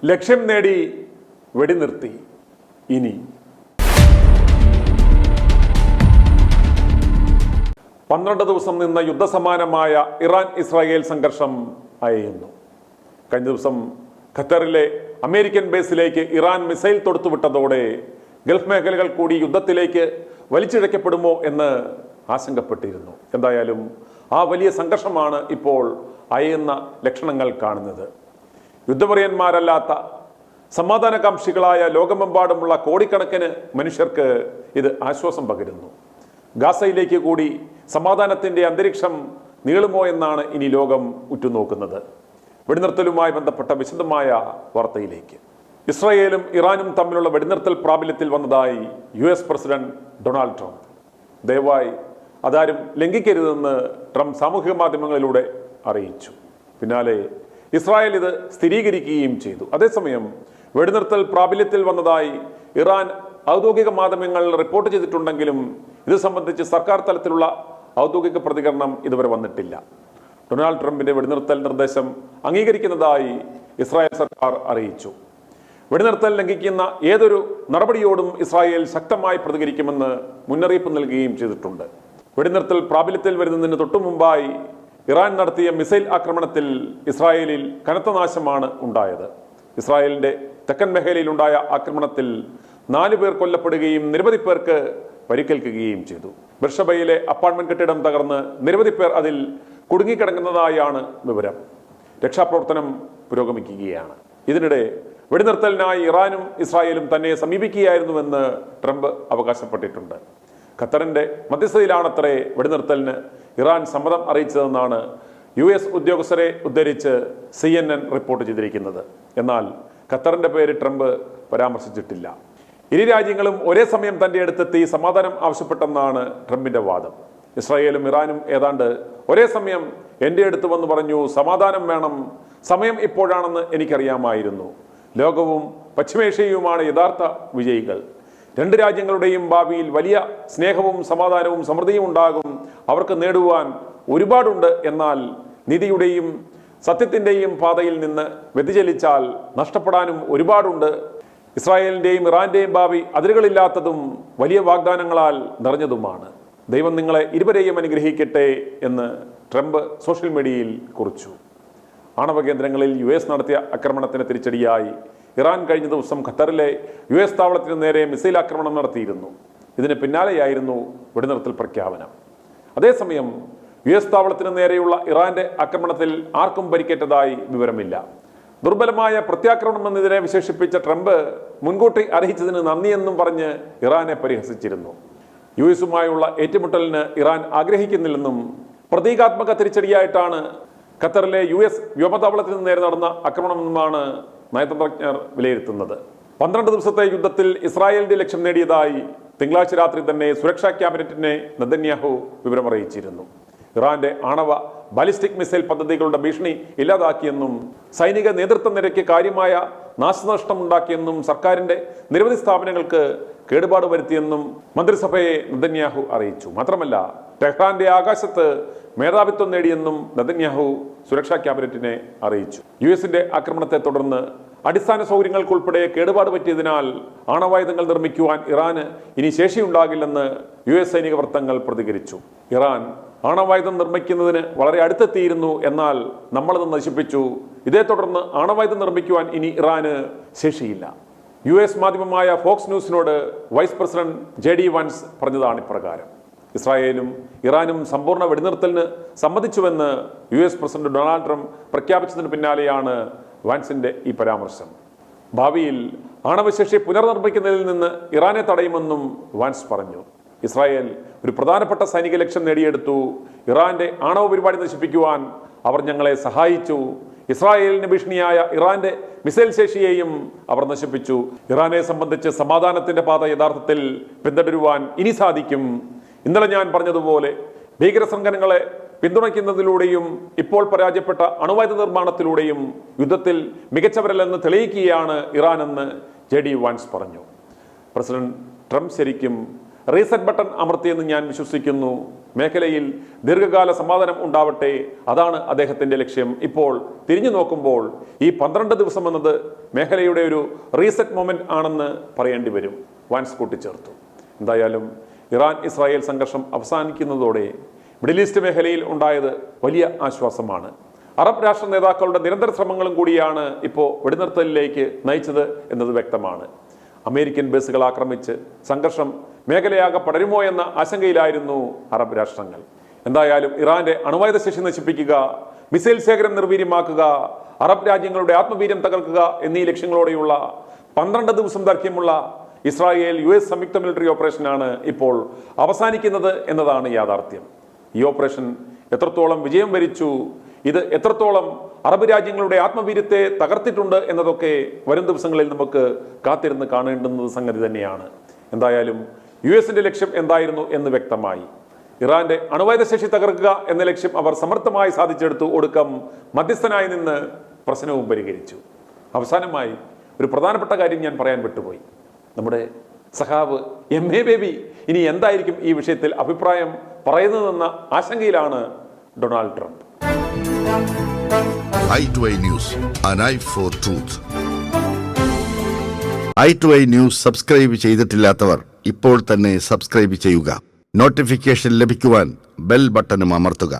ലക്ഷ്യം നേടി വെടിനിർത്തി. ഇനി 12 ദിവസം നിന്ന യുദ്ധസമാനമായ ഇറാൻ ഇസ്രായേൽ സംഘർഷം അയയുന്നു. കഴിഞ്ഞ ദിവസം ഖത്തറിലെ അമേരിക്കൻ ബേസിലേക്ക് ഇറാൻ മിസൈൽ തൊടുത്തുവിട്ടതോടെ ഗൾഫ് മേഖലകൾ കൂടി യുദ്ധത്തിലേക്ക് വലിച്ചിഴക്കപ്പെടുമോ എന്ന് ആശങ്കപ്പെട്ടിരുന്നു. എന്തായാലും ആ വലിയ സംഘർഷമാണ് ഇപ്പോൾ അയയുന്ന ലക്ഷണങ്ങൾ കാണുന്നത്. യുദ്ധപ്രിയന്മാരല്ലാത്ത സമാധാനകാംക്ഷികളായ ലോകമെമ്പാടുമുള്ള കോടിക്കണക്കിന് മനുഷ്യർക്ക് ഇത് ആശ്വാസം പകരുന്നു. ഗാസയിലേക്ക് കൂടി സമാധാനത്തിൻ്റെ അന്തരീക്ഷം നീളുമോ എന്നാണ് ഇനി ലോകം ഉറ്റുനോക്കുന്നത്. വെടിനിർത്തലുമായി ബന്ധപ്പെട്ട വിശദമായ വാർത്തയിലേക്ക്. ഇസ്രായേലും ഇറാനും തമ്മിലുള്ള വെടിനിർത്തൽ പ്രാബല്യത്തിൽ വന്നതായി US പ്രസിഡന്റ് ഡൊണാൾഡ് ട്രംപ്. ദയവായി അതാരും ലംഘിക്കരുതെന്ന് ട്രംപ് സാമൂഹിക മാധ്യമങ്ങളിലൂടെ അറിയിച്ചു. പിന്നാലെ ഇസ്രായേൽ ഇത് സ്ഥിരീകരിക്കുകയും ചെയ്തു. അതേസമയം വെടിനിർത്തൽ പ്രാബല്യത്തിൽ വന്നതായി ഇറാൻ ഔദ്യോഗിക മാധ്യമങ്ങൾ റിപ്പോർട്ട് ചെയ്തിട്ടുണ്ടെങ്കിലും ഇത് സംബന്ധിച്ച് സർക്കാർ തലത്തിലുള്ള ഔദ്യോഗിക പ്രതികരണം ഇതുവരെ വന്നിട്ടില്ല. ഡൊണാൾഡ് ട്രംപിന്റെ വെടിനിർത്തൽ നിർദ്ദേശം അംഗീകരിക്കുന്നതായി ഇസ്രായേൽ സർക്കാർ അറിയിച്ചു. വെടിനിർത്തൽ ലംഘിക്കുന്ന ഏതൊരു നടപടിയോടും ഇസ്രായേൽ ശക്തമായി പ്രതികരിക്കുമെന്ന് മുന്നറിയിപ്പ് നൽകുകയും ചെയ്തിട്ടുണ്ട്. വെടിനിർത്തൽ പ്രാബല്യത്തിൽ വരുന്നതിന് തൊട്ടുമുമ്പായി ഇറാൻ നടത്തിയ മിസൈൽ ആക്രമണത്തിൽ ഇസ്രായേലിൽ കനത്ത നാശമാണ് ഉണ്ടായത്. ഇസ്രായേലിന്റെ തെക്കൻ മേഖലയിലുണ്ടായ ആക്രമണത്തിൽ 4 പേർ കൊല്ലപ്പെടുകയും നിരവധി പേർക്ക് പരിക്കേൽക്കുകയും ചെയ്തു. ബെർഷബയിലെ അപ്പാർട്ട്മെന്റ് കെട്ടിടം തകർന്ന് നിരവധി പേർ അതിൽ കുടുങ്ങിക്കിടക്കുന്നതായാണ് വിവരം. രക്ഷാപ്രവർത്തനം പുരോഗമിക്കുകയാണ്. ഇതിനിടെ വെടിനിർത്തലിനായി ഇറാനും ഇസ്രായേലും തന്നെ സമീപിക്കുകയായിരുന്നുവെന്ന് ട്രംപ് അവകാശപ്പെട്ടിട്ടുണ്ട്. ഖത്തറിന്റെ മധ്യസ്ഥതയിലാണത്രേ വെടിനിർത്തലിന് ഇറാൻ സമ്മതം അറിയിച്ചതെന്നാണ് US ഉദ്യോഗസ്ഥരെ ഉദ്ധരിച്ച് CNN റിപ്പോർട്ട് ചെയ്തിരിക്കുന്നത്. എന്നാൽ ഖത്തറിന്റെ പേര് ട്രംപ് പരാമർശിച്ചിട്ടില്ല. ഇരു രാജ്യങ്ങളും ഒരേ സമയം തന്റെ അടുത്തെത്തി സമാധാനം ആവശ്യപ്പെട്ടെന്നാണ് ട്രംപിന്റെ വാദം. ഇസ്രായേലും ഇറാനും ഏതാണ്ട് ഒരേ സമയം എൻ്റെ അടുത്ത് വന്ന് പറഞ്ഞു, സമാധാനം വേണം, സമയം ഇപ്പോഴാണെന്ന് എനിക്കറിയാമായിരുന്നു. ലോകവും പശ്ചിമേഷ്യയുമാണ് യഥാർത്ഥ വിജയികൾ. 2 രാജ്യങ്ങളുടെയും ഭാവിയിൽ വലിയ സ്നേഹവും സമാധാനവും സമൃദ്ധിയും ഉണ്ടാകും. അവർക്ക് നേടുവാൻ ഒരുപാടുണ്ട്. എന്നാൽ നീതിയുടെയും സത്യത്തിൻ്റെയും പാതയിൽ നിന്ന് വ്യതിചലിച്ചാൽ നഷ്ടപ്പെടാനും ഒരുപാടുണ്ട്. ഇസ്രായേലിൻ്റെയും ഇറാന്റെയും ഭാവി അതിരുകളില്ലാത്തതും വലിയ വാഗ്ദാനങ്ങളാൽ നിറഞ്ഞതുമാണ്. ദൈവം നിങ്ങളെ ഇരുവരെയും അനുഗ്രഹിക്കട്ടെ എന്ന് ട്രംപ് സോഷ്യൽ മീഡിയയിൽ കുറിച്ചു. ആണവ കേന്ദ്രങ്ങളിൽ US നടത്തിയ ആക്രമണത്തിന് തിരിച്ചടിയായി ഇറാൻ കഴിഞ്ഞ ദിവസം ഖത്തറിലെ US താവളത്തിന് നേരെ മിസൈൽ ആക്രമണം നടത്തിയിരുന്നു. ഇതിന് പിന്നാലെയായിരുന്നു വെടിനിർത്തൽ പ്രഖ്യാപനം. അതേസമയം US താവളത്തിന് നേരെയുള്ള ഇറാന്റെ ആക്രമണത്തിൽ ആർക്കും പരിക്കേറ്റതായി വിവരമില്ല. ദുർബലമായ പ്രത്യാക്രമണം ഇതിനെ വിശേഷിപ്പിച്ച ട്രംപ് മുൻകൂട്ടി അറിയിച്ചതിന് നന്ദിയെന്നും പറഞ്ഞ് ഇറാനെ പരിഹസിച്ചിരുന്നു. US-ഉമായുള്ള ഏറ്റുമുട്ടലിന് ഇറാൻ ആഗ്രഹിക്കുന്നില്ലെന്നും പ്രതീകാത്മക തിരിച്ചടിയായിട്ടാണ് ഖത്തറിലെ US വ്യോമതാവളത്തിന് നേരെ നടന്ന ആക്രമണമെന്നുമാണ് നയതന്ത്രജ്ഞർ വിലയിരുത്തുന്നത്. 12 ദിവസത്തെ യുദ്ധത്തിൽ ഇസ്രായേലിന്റെ ലക്ഷ്യം നേടിയതായി തിങ്കളാഴ്ച രാത്രി തന്നെ സുരക്ഷാ ക്യാബിനറ്റിനെ നെതന്യാഹു വിവരമറിയിച്ചിരുന്നു. ഇറാന്റെ ആണവ ബാലിസ്റ്റിക് മിസൈൽ പദ്ധതികളുടെ ഭീഷണി ഇല്ലാതാക്കിയെന്നും സൈനിക നേതൃത്വ നിരയ്ക്ക് കാര്യമായ നാശനഷ്ടമുണ്ടാക്കിയെന്നും സർക്കാരിന്റെ നിരവധി സ്ഥാപനങ്ങൾക്ക് കേടുപാട് വരുത്തിയെന്നും മന്ത്രിസഭയെ നെതന്യാഹു അറിയിച്ചു. മാത്രമല്ല ടെഹ്റാന്റെ ആകാശത്ത് മേധാവിത്വം നേടിയെന്നും നെതന്യാഹു സുരക്ഷാ ക്യാബിനറ്റിനെ അറിയിച്ചു. US-ന്റെ ആക്രമണത്തെ തുടർന്ന് അടിസ്ഥാന സൗകര്യങ്ങൾക്കുൾപ്പെടെ കേടുപാട് പറ്റിയതിനാൽ ആണവായുധങ്ങൾ നിർമ്മിക്കുവാൻ ഇറാന് ഇനി ശേഷിയുണ്ടാകില്ലെന്ന് US സൈനിക വൃത്തങ്ങൾ പ്രതികരിച്ചു. ഇറാൻ ആണവായുധം നിർമ്മിക്കുന്നതിന് വളരെ അടുത്തെത്തിയിരുന്നു, എന്നാൽ നമ്മളത് നശിപ്പിച്ചു. ഇതേ തുടർന്ന് ആണവായുധം നിർമ്മിക്കുവാൻ ഇനി ഇറാന് ശേഷിയില്ല. US മാധ്യമമായ ഫോക്സ് ന്യൂസിനോട് വൈസ് പ്രസിഡന്റ് JD വാൻസ് പറഞ്ഞതാണ് ഇപ്രകാരം. ഇസ്രായേലും ഇറാനും സമ്പൂർണ്ണ വെടിനിർത്തലിന് സമ്മതിച്ചുവെന്ന് US പ്രസിഡന്റ് ഡൊണാൾഡ് ട്രംപ് പ്രഖ്യാപിച്ചതിന് പിന്നാലെയാണ് വാൻസിന്റെ ഈ പരാമർശം. ഭാവിയിൽ ആണവശേഷി പുനർനിർമ്മിക്കുന്നതിൽ നിന്ന് ഇറാനെ തടയുമെന്നും വാൻസ് പറഞ്ഞു. ഇസ്രായേൽ ഒരു പ്രധാനപ്പെട്ട സൈനിക ലക്ഷ്യം നേടിയെടുത്തു. ഇറാന്റെ ആണവ പരിപാടി നശിപ്പിക്കുവാൻ അവർ ഞങ്ങളെ സഹായിച്ചു. ഇസ്രായേലിന് ഭീഷണിയായ ഇറാന്റെ മിസൈൽ ശേഷിയെയും അവർ നശിപ്പിച്ചു. ഇറാനെ സംബന്ധിച്ച് സമാധാനത്തിന്റെ പാത യഥാർത്ഥത്തിൽ പിന്തുടരുവാൻ ഇനി സാധിക്കും. ഇന്നലെ ഞാൻ പറഞ്ഞതുപോലെ ഭീകര സംഘടനകളെ പിന്തുണയ്ക്കുന്നതിലൂടെയും ഇപ്പോൾ പരാജയപ്പെട്ട അണുവായുധ നിർമ്മാണത്തിലൂടെയും യുദ്ധത്തിൽ മികച്ചവരല്ലെന്ന് തെളിയിക്കുകയാണ് ഇറാൻ എന്ന് JD വാൻസ് പറഞ്ഞു. പ്രസിഡന്റ് ട്രംപ് ശരിക്കും റീസെറ്റ് ബട്ടൺ അമർത്തിയെന്ന് ഞാൻ വിശ്വസിക്കുന്നു. മേഖലയിൽ ദീർഘകാല സമാധാനം ഉണ്ടാവട്ടെ, അതാണ് അദ്ദേഹത്തിൻ്റെ ലക്ഷ്യം. ഇപ്പോൾ തിരിഞ്ഞു നോക്കുമ്പോൾ ഈ 12 ദിവസം എന്നത് മേഖലയുടെ ഒരു റീസെറ്റ് മൊമെന്റ് ആണെന്ന് പറയേണ്ടി വരും, വാൻസ് കൂട്ടിച്ചേർത്തു. എന്തായാലും ഇറാൻ ഇസ്രായേൽ സംഘർഷം അവസാനിക്കുന്നതോടെ മിഡിൽ ഈസ്റ്റ് മേഖലയിൽ ഉണ്ടായത് വലിയ ആശ്വാസമാണ്. അറബ് രാഷ്ട്ര നേതാക്കളുടെ നിരന്തര ശ്രമങ്ങളും കൂടിയാണ് ഇപ്പോൾ വെടിനിർത്തലിലേക്ക് നയിച്ചത് എന്നത് വ്യക്തമാണ്. അമേരിക്കൻ ബേസുകൾ ആക്രമിച്ച് സംഘർഷം മേഖലയാകെ പടരുമോ എന്ന ആശങ്കയിലായിരുന്നു അറബ് രാഷ്ട്രങ്ങൾ. എന്തായാലും ഇറാന്റെ അണുവായുധ ശേഷി നശിപ്പിക്കുക, മിസൈൽ ശേഖരം നിർവീര്യമാക്കുക, അറബ് രാജ്യങ്ങളുടെ ആത്മവീര്യം തകർക്കുക എന്നീ ലക്ഷ്യങ്ങളോടെയുള്ള 12 ദിവസം ദൈർഘ്യമുള്ള ഇസ്രായേൽ US സംയുക്ത മിലിറ്ററി ഓപ്പറേഷനാണ് ഇപ്പോൾ അവസാനിക്കുന്നത് എന്നതാണ് യാഥാർത്ഥ്യം. ഈ ഓപ്പറേഷൻ എത്രത്തോളം വിജയം വരിച്ചു, ഇത് എത്രത്തോളം അറബ് രാജ്യങ്ങളുടെ ആത്മവീര്യത്തെ തകർത്തിട്ടുണ്ട് എന്നതൊക്കെ വരും ദിവസങ്ങളിൽ നമുക്ക് കാത്തിരുന്ന് കാണേണ്ടുന്നത് സംഗതി തന്നെയാണ്. എന്തായാലും US ലക്ഷ്യം എന്തായിരുന്നു എന്ന് വ്യക്തമായി. ഇറാന്റെ അണുവായുധ ശേഷി തകർക്കുക എന്ന ലക്ഷ്യം അവർ സമർത്ഥമായി സാധിച്ചെടുത്തു. ഒടുക്കം മധ്യസ്ഥനായി നിന്ന് പ്രശ്നവും പരിഹരിച്ചു. അവസാനമായി ഒരു പ്രധാനപ്പെട്ട കാര്യം ഞാൻ പറയാൻ വിട്ടുപോയി. നമ്മുടെ സഖാവ് MA ബേബി ഇനി എന്തായിരിക്കും ഈ വിഷയത്തിൽ അഭിപ്രായം പറയുന്നതെന്ന ആശങ്കയിലാണ് Donald Trump. i2i News, an eye for truth. i2i News subscribe ചെയ്തിട്ടില്ലാത്തവർ ഇപ്പോൾ തന്നെ സബ്സ്ക്രൈബ് ചെയ്യുക. നോട്ടിഫിക്കേഷൻ ലഭിക്കുവാൻ ബെൽ ബട്ടണും അമർത്തുക.